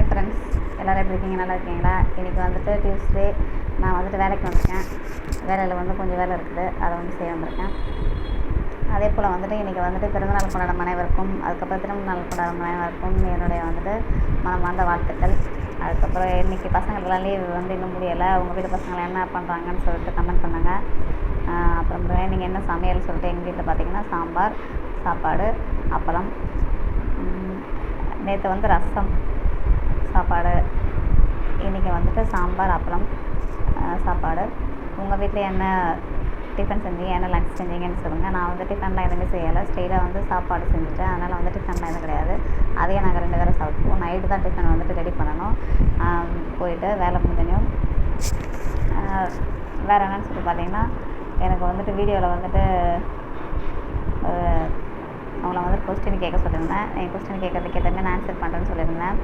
Friends, எல்லோரும் எப்படி இருக்கீங்க? நல்லா இருக்கீங்களா? இன்றைக்கி வந்துட்டு டியூஸ்டே. நான் வந்துட்டு வேலைக்கு வந்திருக்கேன். வேலையில் வந்து கொஞ்சம் வேலை இருக்குது, அதை வந்து செய்ய வந்திருக்கேன். அதே போல் வந்துட்டு இன்றைக்கி வந்துட்டு பிறந்தநாள் கொண்டாடும் அனைவருக்கும், அதுக்கப்புறம் திருமண நாள் கொண்டாடும் அனைவருக்கும் என்னுடைய வந்துட்டு மனமார்ந்த வாழ்த்துக்கள். அதுக்கப்புறம் இன்றைக்கி பசங்களுக்கெல்லாம் லீவ் வந்து இன்னும் முடியலை. உங்கள் வீட்டு பசங்களை என்ன பண்ணுறாங்கன்னு சொல்லிட்டு கமெண்ட் பண்ணுங்கள். அப்புறம் நீங்கள் என்ன சமையல் சொல்லிட்டு எங்கள் வீட்டில் பார்த்தீங்கன்னா சாம்பார், சாப்பாடு, அப்பளம். நேற்று வந்து ரசம் சாப்பாடு, இன்றைக்கி வந்துட்டு சாம்பார், அப்பளம், சாப்பாடு. உங்கள் வீட்டில் என்ன டிஃபன் செஞ்சீங்க, என்ன லன்ச் செஞ்சீங்கன்னு சொல்லுங்கள். நான் வந்து டிஃபன்லாம் எதுவுமே செய்யலை, ஸ்டெயிலாக வந்து சாப்பாடு செஞ்சுட்டேன். அதனால் வந்து டிஃபன்லாம் எதுவும் கிடையாது. அதையே நாங்கள் 2 பேரும் சாப்பிடுவோம். நைட்டு தான் டிஃபன் வந்துட்டு ரெடி பண்ணணும். போயிட்டு வேலை முடிஞ்சனையும் வேறு என்னென்னு சொல்லிட்டு பார்த்தீங்கன்னா, எனக்கு வந்துட்டு வீடியோவில் வந்துட்டு அவங்கள வந்து கொஸ்டின் கேட்க சொல்லியிருந்தேன். என் கொஸ்டின் கேட்கறதுக்கு எதுவுமே நான் ஆன்சர் பண்ணுறேன்னு சொல்லியிருந்தேன்.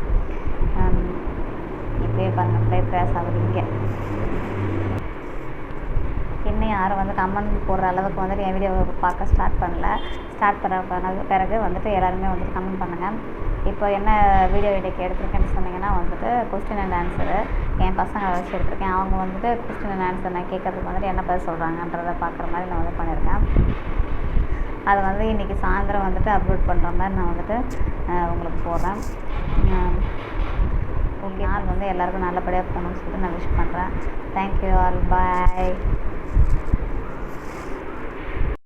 இப்படியே பண்ண ப்ரேஸ் ஆகுதுங்க. இன்னும் யாரும் வந்து கமெண்ட் போடுற அளவுக்கு வந்துட்டு என் வீடியோவை பார்க்க ஸ்டார்ட் பண்ண பிறகு வந்துட்டு எல்லாருமே வந்துட்டு கமெண்ட் பண்ணுங்கள். இப்போ என்ன வீடியோ இன்றைக்கி எடுத்திருக்கேன்னு சொன்னீங்கன்னா வந்துட்டு கொஸ்டின் அண்ட் ஆன்சரு. என் பசங்களை வச்சு எடுத்திருக்கேன். அவங்க வந்துட்டு கொஸ்டின் அண்ட் ஆன்சர் நான் கேட்கறதுக்கு வந்துட்டு என்ன பதில் சொல்கிறாங்கன்றதை பார்க்குற மாதிரி நான் வந்து பண்ணியிருக்கேன். அதை வந்து இன்றைக்கி சாயந்தரம் வந்துட்டு அப்லோட் பண்ணுற மாதிரி நான் வந்துட்டு உங்களுக்கு போடுறேன். நாள் வந்து எல்லாேருக்கும் நல்லபடியாக போகணும்னு சொல்லிட்டு நான் விஷ் பண்ணுறேன். தேங்க்யூ ஆல், பாய்.